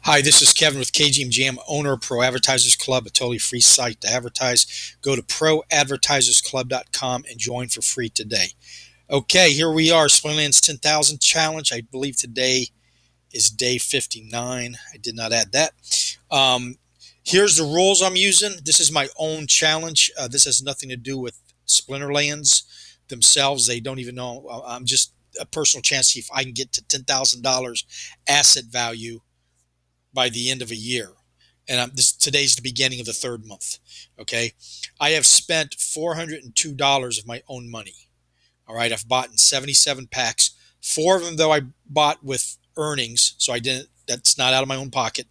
Hi, this is Kevin with KGM Jam, owner of Pro Advertisers Club, a totally free site to advertise. Go to proadvertisersclub.com and join for free today. Okay, here we are, Splinterlands 10,000 challenge. I believe today is day 59. I did not add that. Um, Here's the rules I'm using. This is my own challenge. This has nothing to do with Splinterlands themselves. They don't even know. I'm just a personal chance to see if I can get to $10,000 asset value by the end of a year. And today's the beginning of the third month. Okay. I have spent $402 of my own money. All right. I've bought in 77 packs. Four of them, though, I bought with earnings. So that's not out of my own pocket.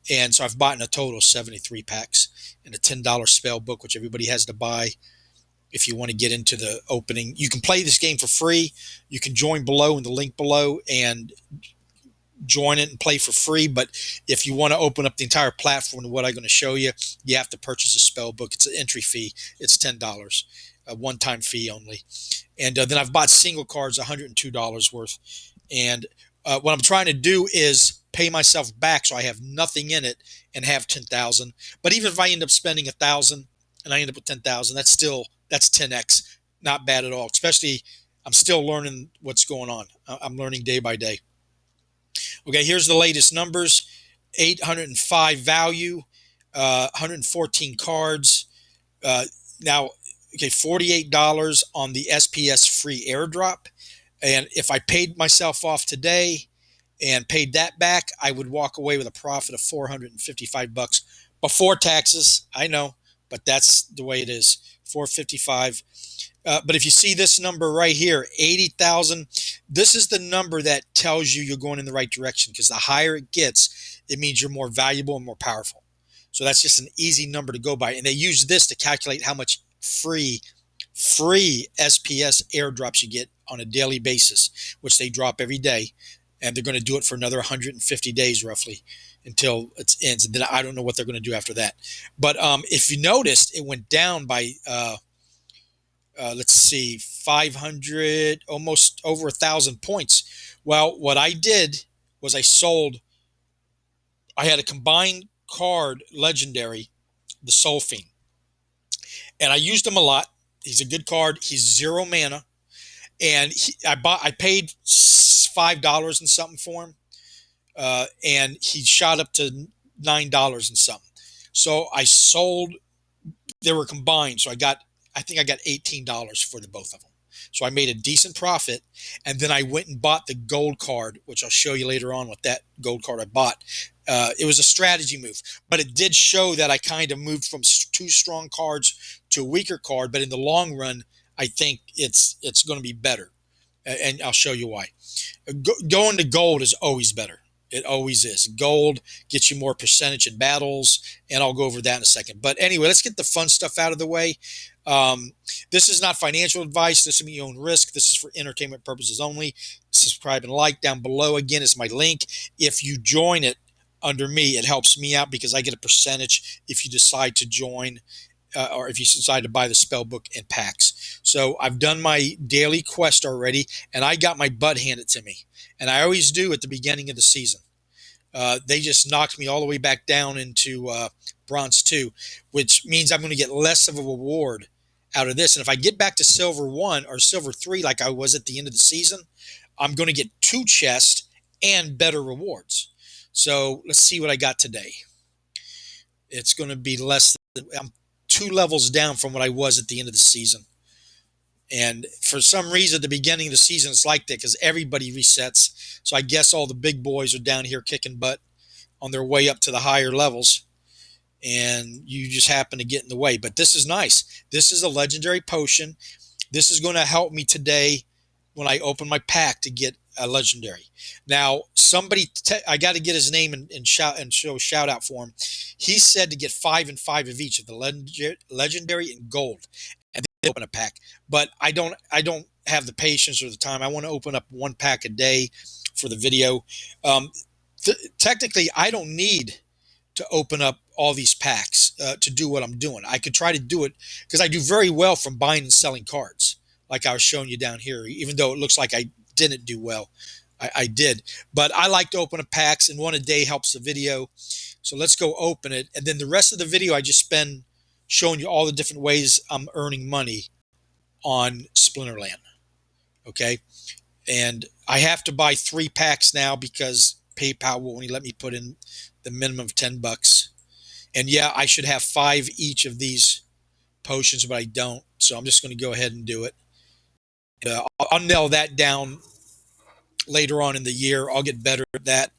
And so I've bought in a total of 73 packs and a $10 spell book, which everybody has to buy if you want to get into the opening. You can play this game for free. You can join below in the link below and join it and play for free. But if you want to open up the entire platform to what I'm going to show you, you have to purchase a spell book. It's an entry fee. It's $10, a one-time fee only. And then I've bought single cards, $102 worth. And what I'm trying to do is pay myself back so I have nothing in it and have 10,000. But even if I end up spending 1,000 and I end up with 10,000, that's 10x. Not bad at all. Especially, I'm still learning what's going on. I'm learning day by day. Okay, here's the latest numbers: 805 value, 114 cards. Now, okay, $48 on the SPS free airdrop. And if I paid myself off today and paid that back, I would walk away with a profit of 455 bucks before taxes. I know, but that's the way it is. 455. But if you see this number right here, 80,000, this is the number that tells you you're going in the right direction, because the higher it gets, it means you're more valuable and more powerful. So that's just an easy number to go by. And they use this to calculate how much free SPS airdrops you get on a daily basis, which they drop every day. And they're going to do it for another 150 days roughly until it ends. And then I don't know what they're going to do after that. But if you noticed, it went down by let's see, 500, almost over 1,000 points. Well, what I did was I had a combined card legendary, the Soul Fiend, and I used him a lot. He's a good card. He's 0 mana, and I paid $5 and something for him, and he shot up to $9 and something. So I sold. They were combined, so I think I got $18 for the both of them. So I made a decent profit, and then I went and bought the gold card, which I'll show you later on what that gold card I bought. It was a strategy move, but it did show that I kind of moved from two strong cards to a weaker card. But in the long run, I think it's going to be better, and I'll show you why. Going to gold is always better. It always is. Gold gets you more percentage in battles, and I'll go over that in a second. But anyway, let's get the fun stuff out of the way. This is not financial advice. This is your own risk. This is for entertainment purposes only. Subscribe and like. Down below, again, is my link. If you join it under me, it helps me out because I get a percentage if you decide to join or if you decide to buy the spell book in packs. So I've done my daily quest already, and I got my butt handed to me. And I always do at the beginning of the season. They just knocked me all the way back down into Bronze 2, which means I'm going to get less of a reward out of this. And if I get back to Silver 1 or Silver 3 like I was at the end of the season, I'm going to get 2 chests and better rewards. So let's see what I got today. It's going to be less than, I'm 2 levels down from what I was at the end of the season. And for some reason, at the beginning of the season, it's like that because everybody resets. So I guess all the big boys are down here kicking butt on their way up to the higher levels. And you just happen to get in the way. But this is nice. This is a legendary potion. This is going to help me today when I open my pack to get a legendary. Now, I got to get his name and show a shout out for him. He said to get 5 and 5 of each of the legendary and gold. And then open a pack, but I don't have the patience or the time. I want to open up 1 pack a day for the video. Technically, I don't need to open up all these packs to do what I'm doing. I could try to do it because I do very well from buying and selling cards, like I was showing you down here. Even though it looks like I didn't do well, I did, but I like to open up packs, and one a day helps the video. So let's go open it, and then the rest of the video I just spend showing you all the different ways I'm earning money on Splinterland. Okay, and I have to buy 3 packs now because PayPal will only let me put in the minimum of $10. And yeah, I should have 5 each of these potions, but I don't. So I'm just going to go ahead and do it. I'll nail that down later on in the year. I'll get better at that.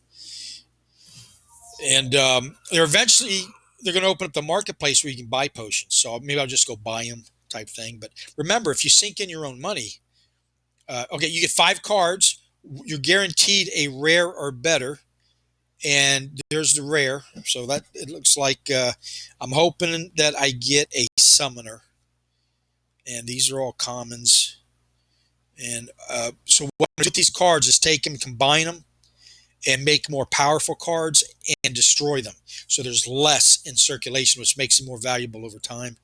And they're going to open up the marketplace where you can buy potions. So maybe I'll just go buy them type thing. But remember, if you sink in your own money, okay, you get 5 cards. You're guaranteed a rare or better. And there's the rare. So that it looks like I'm hoping that I get a summoner. And these are all commons. And so what I do with these cards is take them, combine them, and make more powerful cards and destroy them. So there's less in circulation, which makes them more valuable over time.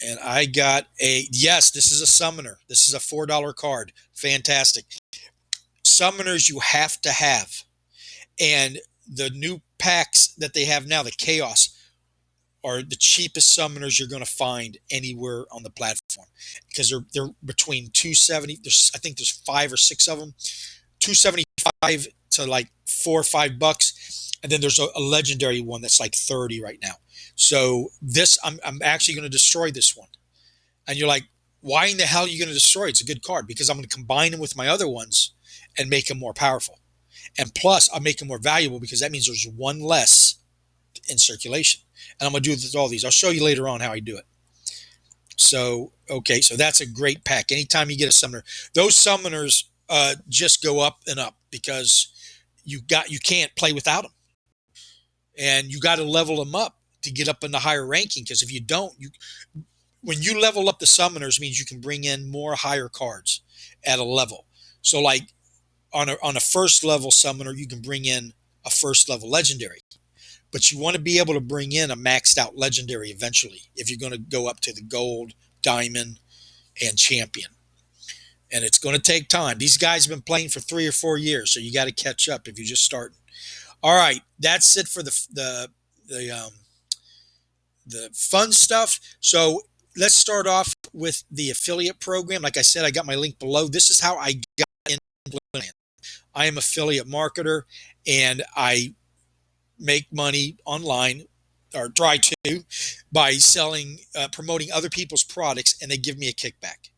And I got yes, this is a summoner. This is a $4 card. Fantastic. Summoners you have to have. And the new packs that they have now, the Chaos, are the cheapest summoners you're going to find anywhere on the platform because they're between 270. I think there's 5 or 6 of them, 275 to like $4 or $5, and then there's a legendary one that's like 30 right now. So this I'm actually going to destroy this one, and you're like, why in the hell are you going to destroy it? It's a good card because I'm going to combine them with my other ones and make them more powerful, and plus I'll make them more valuable because that means there's one less in circulation. And I'm going to do this with all these. I'll show you later on how I do it. So, okay, so that's a great pack. Anytime you get a summoner, those summoners just go up and up because you can't play without them. And you got to level them up to get up in the higher ranking because if you don't, when you level up the summoners means you can bring in more higher cards at a level. So like on a first level summoner, you can bring in a first level legendary. But you want to be able to bring in a maxed out legendary eventually if you're going to go up to the gold, diamond, and champion. And it's going to take time. These guys have been playing for 3 or 4 years, so you got to catch up if you're just starting. All right, that's it for the fun stuff. So let's start off with the affiliate program. Like I said, I got my link below. This is how I got into Splinterlands. I am affiliate marketer, and I make money online or try to by selling promoting other people's products, and they give me a kickback,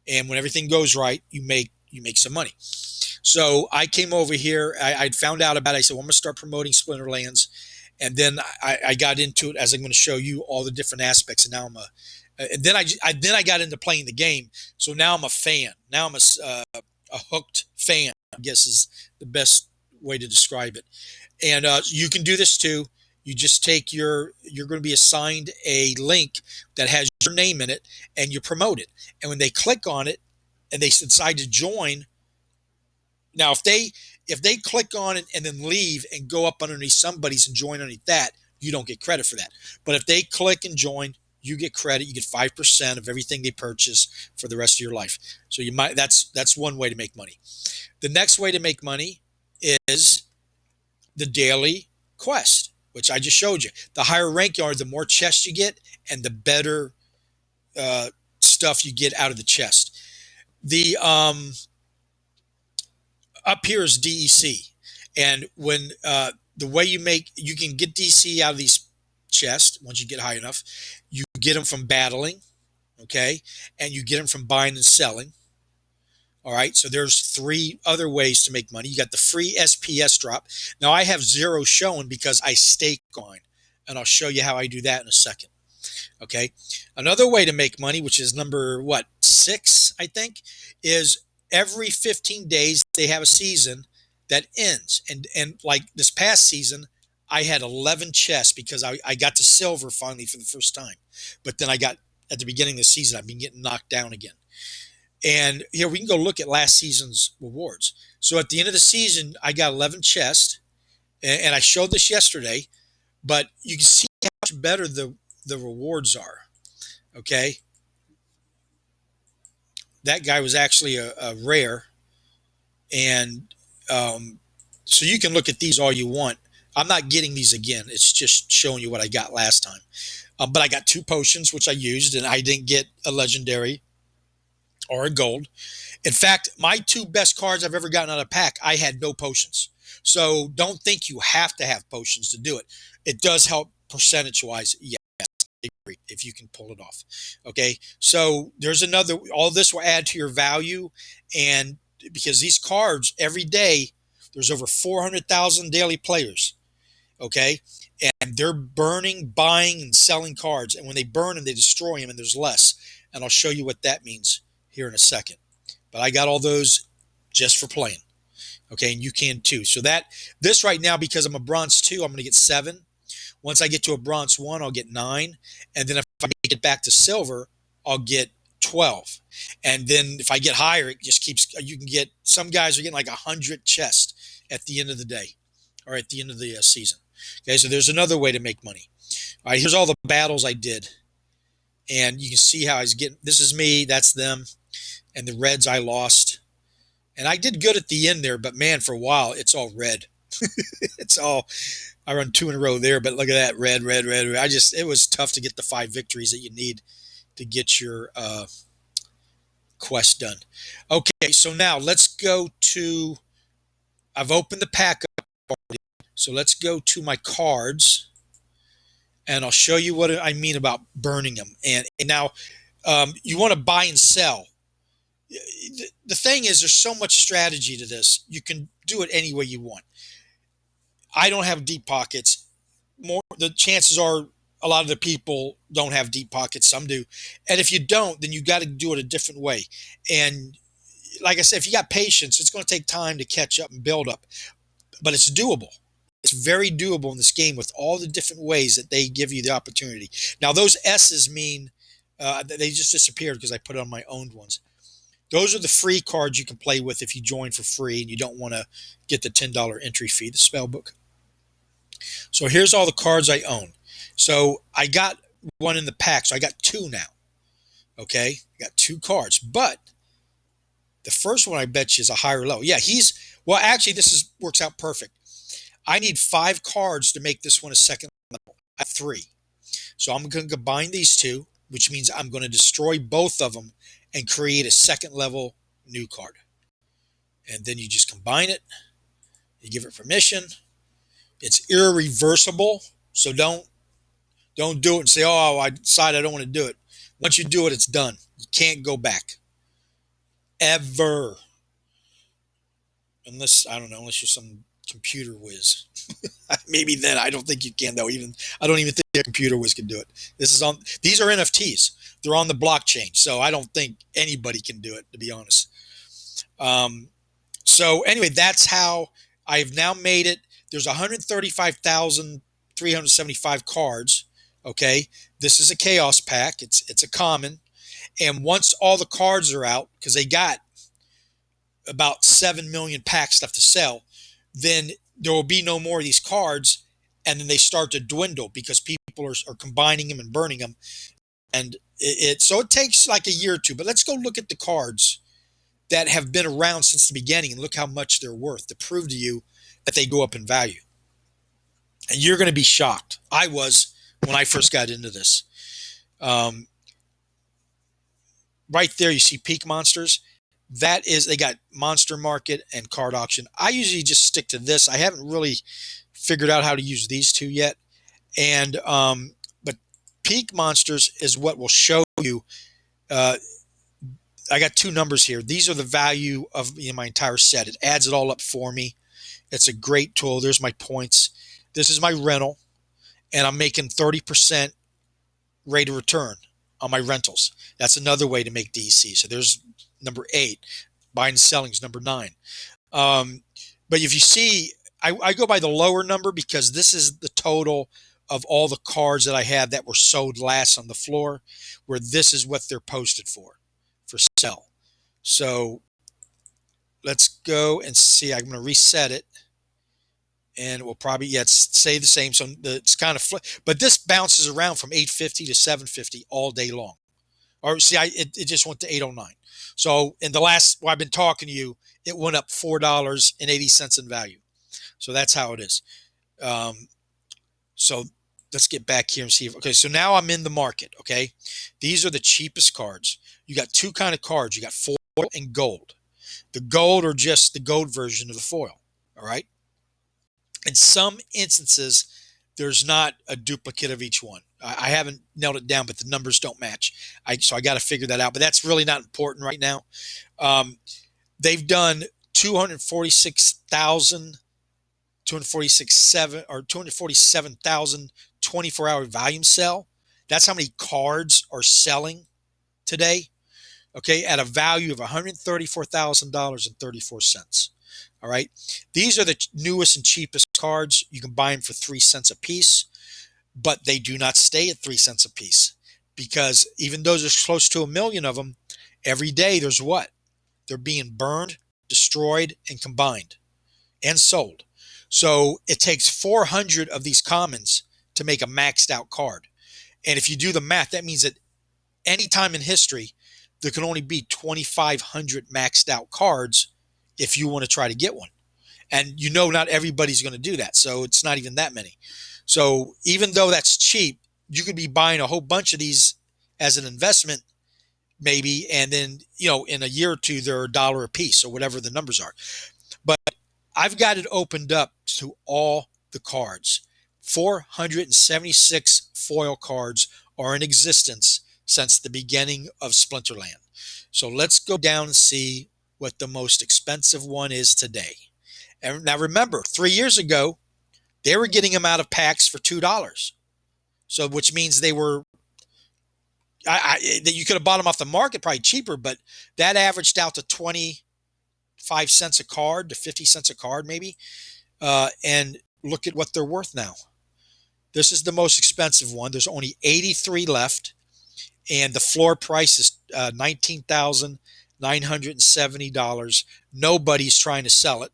and when everything goes right you make some money. So I came over here, I'd found out about it. I said, well, I'm going to start promoting Splinterlands, and then I got into it as I'm going to show you all the different aspects. And now and then I got into playing the game, so now I'm a fan. Now I'm a hooked fan, I guess is the best way to describe it. And you can do this too. You just take you're going to be assigned a link that has your name in it, and you promote it. And when they click on it and they decide to join, now if they click on it and then leave and go up underneath somebody's and join underneath that, you don't get credit for that. But if they click and join, you get credit. You get 5% of everything they purchase for the rest of your life. So that's one way to make money. The next way to make money is the daily quest, which I just showed you. The higher rank you are, the more chests you get, and the better stuff you get out of the chest. The up here is DEC, and when the way you can get DC out of these chests once you get high enough. You get them from battling, okay, and you get them from buying and selling. All right, so there's 3 other ways to make money. You got the free SPS drop. Now I have 0 showing because I stake coin, and I'll show you how I do that in a second. Okay, another way to make money, which is number 6, I think, is every 15 days they have a season that ends, and like this past season, I had 11 chests because I got to silver finally for the first time, but then I got at the beginning of the season I've been getting knocked down again. And here we can go look at last season's rewards. So at the end of the season, I got 11 chests, and I showed this yesterday, but you can see how much better the rewards are. Okay. That guy was actually a rare. And so you can look at these all you want. I'm not getting these again. It's just showing you what I got last time. But I got two potions, which I used, and I didn't get a legendary or a gold. In fact, my two best cards I've ever gotten out of a pack, I had no potions. So don't think you have to have potions to do it. It does help percentage wise. Yeah, if you can pull it off. Okay. So there's another, all this will add to your value. And because these cards every day, there's over 400,000 daily players. Okay. And they're burning, buying, and selling cards. And when they burn them, they destroy them, and there's less. And I'll show you what that means here in a second. But I got all those just for playing. Okay. And you can too. So this right now, because I'm a bronze 2, I'm going to get 7. Once I get to a bronze 1, I'll get 9. And then if I make it back to silver, I'll get 12. And then if I get higher, it just keeps, you can get, some guys are getting like 100 chests at the end of the day or at the end of the season. Okay. So there's another way to make money. All right. Here's all the battles I did. And you can see how I was getting, this is me, that's them. And the reds I lost. And I did good at the end there, but man, for a while, it's all red. It's all, I run 2 in a row there, but look at that, red, red, red, red. It was tough to get the 5 victories that you need to get your quest done. Okay, so now let's go to, I've opened the pack up already. So let's go to my cards, and I'll show you what I mean about burning them. And now you want to buy and sell. The thing is, there's so much strategy to this. You can do it any way you want. I don't have deep pockets. The chances are a lot of the people don't have deep pockets. Some do. And if you don't, then you got to do it a different way. And like I said, if you got patience, it's going to take time to catch up and build up, but it's doable. It's very doable in this game with all the different ways that they give you the opportunity. Now, those S's mean they just disappeared because I put on my owned ones. Those are the free cards you can play with if you join for free and you don't want to get the $10 entry fee, the spell book. So here's all the cards I own. So I got one in the pack, so I got 2 now. Okay, I got 2 cards, but the first one I bet you is a higher level. Yeah, well, actually, works out perfect. I need 5 cards to make this one a second level. I have 3. So I'm going to combine these 2, which means I'm going to destroy both of them and create a second level new card. And then you just combine it. You give it permission. It's irreversible. So don't do it and say, oh, I decided I don't want to do it. Once you do it, it's done. You can't go back. Ever. Unless, I don't know, unless you're some computer whiz. Maybe then. I don't think you can, though. I don't even think a computer whiz can do it. These are NFTs. They're on the blockchain. So I don't think anybody can do it, to be honest. So anyway, that's how I've now made it. There's 135,375 cards. Okay. This is a chaos pack. It's a common. And once all the cards are out, because they got about 7 million packs left to sell, then there will be no more of these cards. And then they start to dwindle because people are combining them and burning them. And so it takes like a year or 2. But let's go look at the cards that have been around since the beginning and look how much they're worth to prove to you that they go up in value. And you're going to be shocked. I was when I first got into this. Right there, you see Peak Monsters. They got Monster Market and Card Auction. I usually just stick to this. I haven't really figured out how to use these 2 yet. And but Peak Monsters is what will show you. I got 2 numbers here. These are the value of my entire set. It adds it all up for me. It's a great tool. There's my points. This is my rental, and I'm making 30% rate of return on my rentals. That's another way to make DC. So there's number 8. Buying and selling is number 9. But if you see, I go by the lower number because this is the total of all the cards that I had that were sold last on the floor, where this is what they're posted for sell. So let's go and see. I'm going to reset it. And it will probably, stay the same. So it's kind of, but this bounces around from 850 to 750 all day long. Or see, it just went to 809. So in the last, while I've been talking to you, it went up $4.80 in value. So that's how it is. Um, so let's get back here and see okay, so now I'm in the market. Okay. These are the cheapest cards. You got two kind of cards. You got foil and gold. The gold are just the gold version of the foil. All right. In some instances, there's not a duplicate of each one. I haven't nailed it down, but the numbers don't match. So I got to figure that out. But that's really not important right now. Um, they've done 246,000, 247,000 24-hour volume sell. That's how many cards are selling today. Okay, at a value of $134,000.34. All right, these are the newest and cheapest cards. You can buy them for 3 cents a piece, but they do not stay at 3 cents a piece because even though there's close to a million of them, every day there's what? They're being burned, destroyed, and combined and sold. So it takes 400 of these commons to make a maxed out card. And if you do the math, that means that any time in history, there can only be 2,500 maxed out cards if you want to try to get one. And you know, not everybody's going to do that. So it's not even that many. So even though that's cheap, you could be buying a whole bunch of these as an investment, maybe. And then, in a year or two, they're $1 a piece or whatever the numbers are. But I've got it opened up to all the cards. 476 foil cards are in existence since the beginning of Splinterland. So let's go down and see what the most expensive one is today. And now remember, 3 years ago, they were getting them out of packs for $2. So which means they were, that you could have bought them off the market probably cheaper, but that averaged out to 25 cents a card to 50 cents a card maybe. And look at what they're worth now. This is the most expensive one. There's only 83 left. And the floor price is $19,970. Nobody's trying to sell it.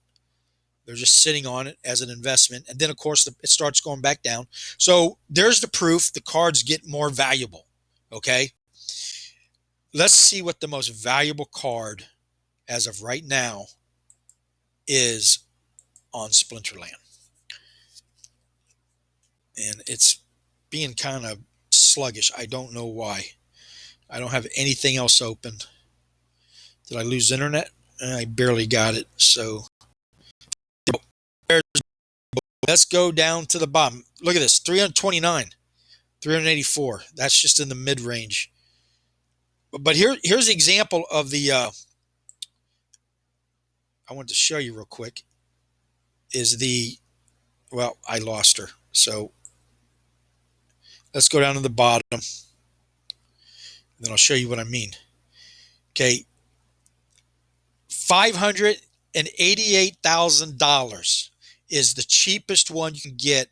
They're just sitting on it as an investment. And then, of course, it starts going back down. So there's the proof the cards get more valuable. Okay. Let's see what the most valuable card as of right now is on Splinterland. And it's being kind of sluggish. I don't know why. I don't have anything else open. Did I lose internet? I barely got it. So let's go down to the bottom. Look at this, 329, 384. That's just in the mid-range. But here's the example of the, I wanted to show you real quick, is well, I lost her. So let's go down to the bottom. Then I'll show you what I mean. Okay. $588,000 is the cheapest one you can get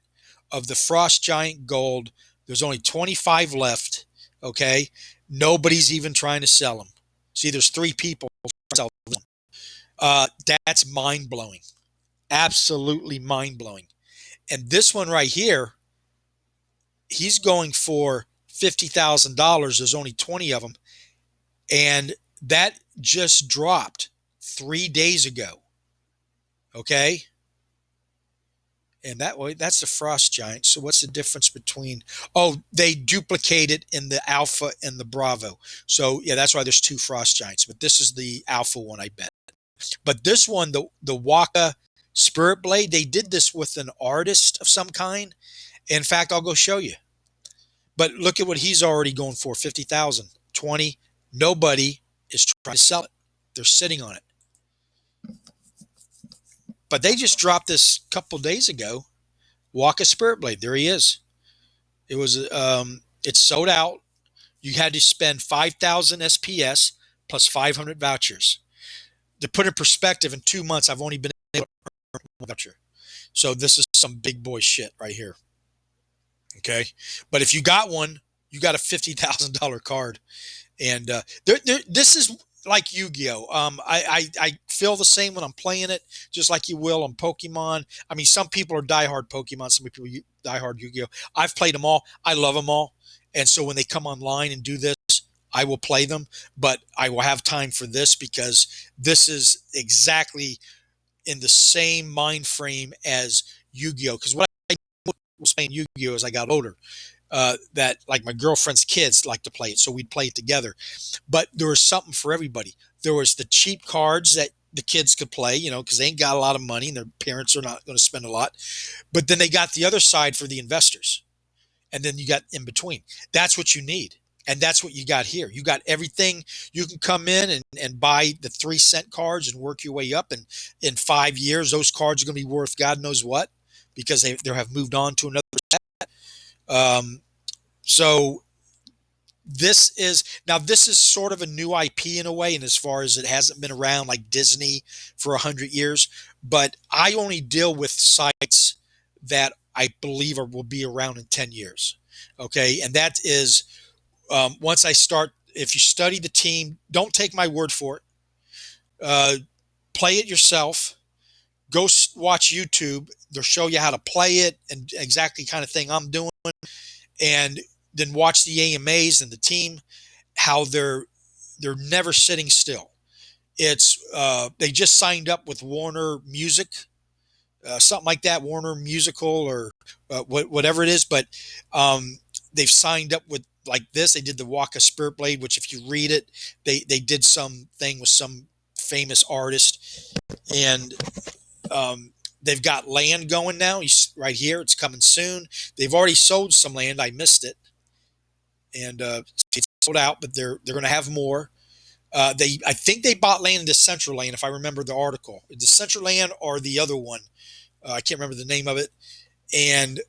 of the Frost Giant Gold. There's only 25 left. Okay. Nobody's even trying to sell them. See, there's 3 people trying to sell them. That's mind blowing. Absolutely mind blowing. And this one right here, he's going for $50,000. There's only 20 of them. And that just dropped 3 days ago. Okay. And that's the Frost Giant. So what's the difference between, they duplicated in the Alpha and the Bravo. So yeah, that's why there's 2 Frost Giants, but this is the Alpha one, I bet. But this one, the Waka Spirit Blade, they did this with an artist of some kind. In fact, I'll go show you. But look at what he's already going for, 50,000, 20. Nobody is trying to sell it. They're sitting on it. But they just dropped this a couple days ago. Waka Spirit Blade. There he is. It was it's sold out. You had to spend 5,000 SPS plus 500 vouchers. To put in perspective, in 2 months, I've only been able to earn one voucher. So this is some big boy shit right here. Okay. But if you got one, you got a $50,000 card. And this is like Yu-Gi-Oh. I feel the same when I'm playing it, just like you will on Pokemon. I mean, some people are diehard Pokemon, some people diehard Yu-Gi-Oh. I've played them all. I love them all. And so when they come online and do this, I will play them, but I will have time for this because this is exactly in the same mind frame as Yu-Gi-Oh. Because what I was playing Yu-Gi-Oh as I got older, that like my girlfriend's kids like to play it, so we'd play it together. But there was something for everybody. There was the cheap cards that the kids could play, because they ain't got a lot of money and their parents are not going to spend a lot. But then they got the other side for the investors. And then you got in between. That's what you need. And that's what you got here. You got everything. You can come in and buy the 3 cent cards and work your way up. And in 5 years, those cards are going to be worth God knows what because they have moved on to another set. So this is sort of a new IP in a way, and as far as it hasn't been around like Disney for 100 years, but I only deal with sites that I believe will be around in 10 years. Okay, and that is once I start. If you study the team, don't take my word for it. Play it yourself. Go watch YouTube. They'll show you how to play it and exactly kind of thing I'm doing, and then watch the AMAs and the team how they're never sitting still. It's they just signed up with Warner Music, something like that, Warner Musical or whatever it is. But they've signed up with like this. They did the Walk of Spirit Blade, which if you read it, they did some thing with some famous artist, and they've got land going now. Right here, it's coming soon. They've already sold some land. I missed it, and it's sold out, but they're going to have more. I think they bought land in the Central Land, if I remember the article. The Central Land or the other one, I can't remember the name of it. And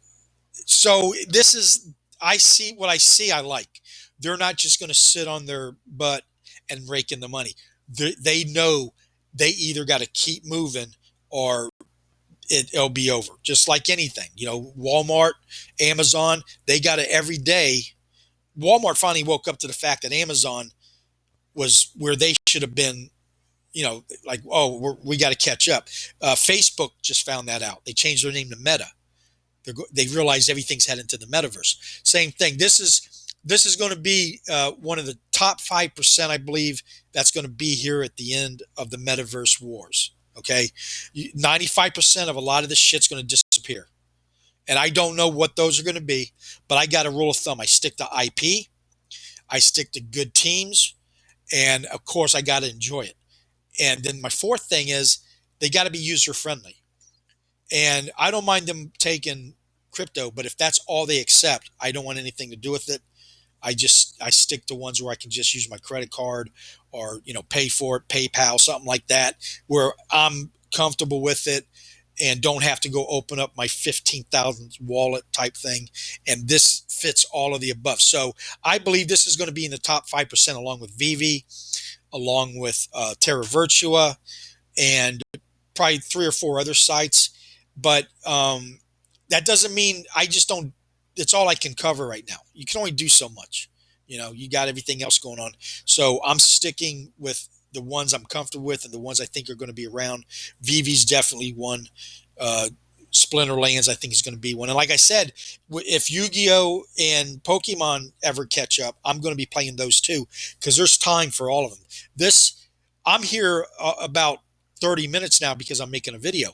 so this is, I see what I see. I like. They're not just going to sit on their butt and rake in the money. They know they either got to keep moving or it'll be over. Just like anything, Walmart, Amazon, they got to every day. Walmart finally woke up to the fact that Amazon was where they should have been, like, oh, we got to catch up. Facebook just found that out. They changed their name to Meta. They realized everything's heading to the metaverse. Same thing. This is going to be one of the top 5%, I believe, that's going to be here at the end of the metaverse wars. Okay, 95% of a lot of this shit's going to disappear, and I don't know what those are going to be. But I got a rule of thumb: I stick to IP, I stick to good teams, and of course, I got to enjoy it. And then my fourth thing is they got to be user friendly. And I don't mind them taking crypto, but if that's all they accept, I don't want anything to do with it. I stick to ones where I can just use my credit card or, pay for it, PayPal, something like that, where I'm comfortable with it and don't have to go open up my 15,000 wallet type thing. And this fits all of the above. So I believe this is going to be in the top 5% along with Vivi, along with Terra Virtua, and probably 3 or 4 other sites. But that doesn't mean I just don't. It's all I can cover right now. You can only do so much. You got everything else going on. So I'm sticking with the ones I'm comfortable with and the ones I think are going to be around. Vivi's definitely one. Splinterlands, I think, is going to be one. And like I said, if Yu-Gi-Oh and Pokemon ever catch up, I'm going to be playing those too because there's time for all of them. I'm here about 30 minutes now because I'm making a video.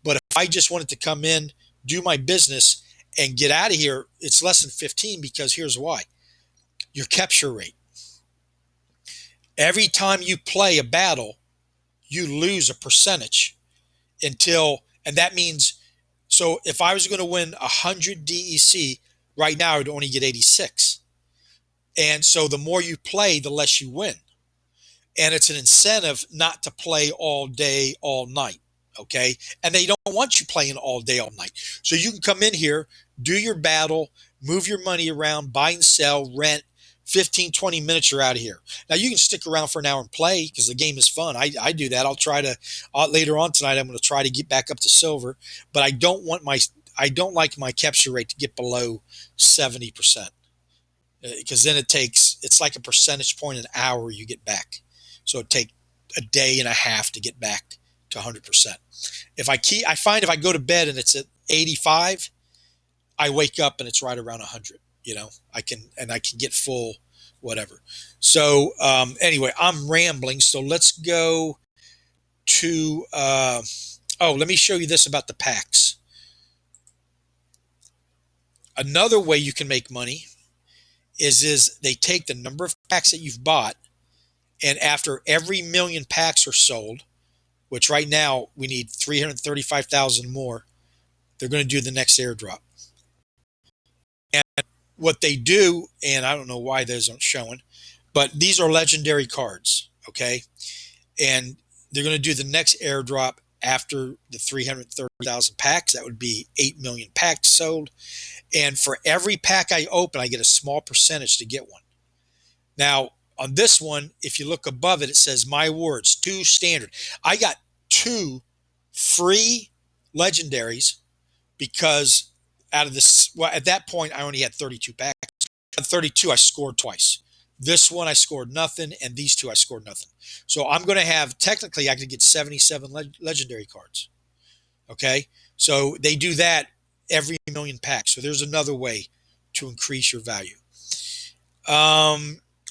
But if I just wanted to come in, do my business, and get out of here, it's less than 15 because here's why. Your capture rate. Every time you play a battle, you lose a percentage and that means, so if I was going to win 100 DEC, right now I would only get 86. And so the more you play, the less you win. And it's an incentive not to play all day, all night. Okay. And they don't want you playing all day, all night. So you can come in here, do your battle, move your money around, buy and sell, rent, 15, 20 minutes, you're out of here. Now you can stick around for an hour and play because the game is fun. I do that. I'll try to, later on tonight, I'm going to try to get back up to silver, but I don't like my capture rate to get below 70%. Because then it's like a percentage point an hour you get back. So it'd take a day and a half to get back to 100%. I find if I go to bed and it's at 85, I wake up and it's right around 100. I can get full whatever. So anyway, I'm rambling. So let's go to, let me show you this about the packs. Another way you can make money is they take the number of packs that you've bought, and after every million packs are sold, which right now we need 335,000 more, they're going to do the next airdrop. And what they do, and I don't know why those aren't showing, but these are legendary cards, okay? And they're going to do the next airdrop after the 330,000 packs. That would be 8 million packs sold. And for every pack I open, I get a small percentage to get one. Now, on this one, if you look above it, it says my words, 2 standard. I got 2 free legendaries because out of this, well, at that point, I only had 32 packs. At 32, I scored twice. This one, I scored nothing, and these 2, I scored nothing. So I'm going to have, technically, I could get 77 legendary cards. Okay? So they do that every million packs. So there's another way to increase your value.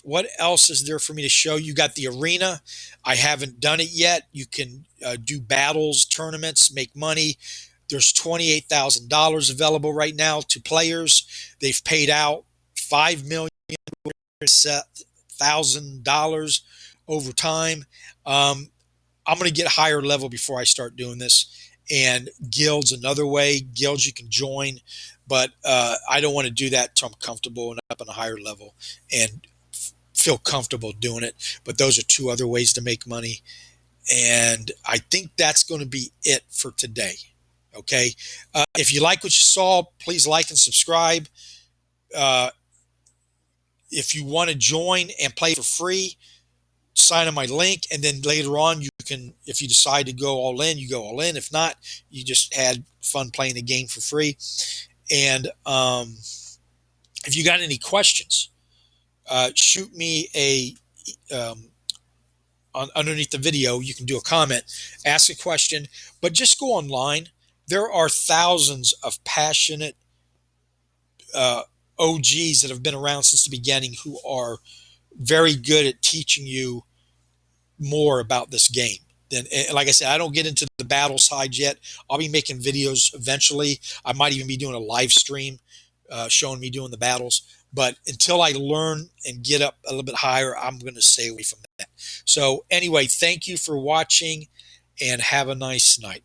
What else is there for me to show? You got the arena. I haven't done it yet. You can do battles, tournaments, make money. There's $28,000 available right now to players. They've paid out $5,000,000 over time. I'm going to get higher level before I start doing this. And guilds another way. Guilds you can join, but I don't want to do that until I'm comfortable and up on a higher level and feel comfortable doing it. But those are 2 other ways to make money. And I think that's going to be it for today. Okay. If you like what you saw, please like and subscribe. If you want to join and play for free, sign on my link, and then later on you can, if you decide to go all in, you go all in. If not, you just had fun playing the game for free. And if you got any questions, shoot me underneath the video. You can do a comment, ask a question, but just go online. There are thousands of passionate OGs that have been around since the beginning who are very good at teaching you more about this game. Then, like I said, I don't get into the battle side yet. I'll be making videos eventually. I might even be doing a live stream showing me doing the battles. But until I learn and get up a little bit higher, I'm going to stay away from that. So anyway, thank you for watching and have a nice night.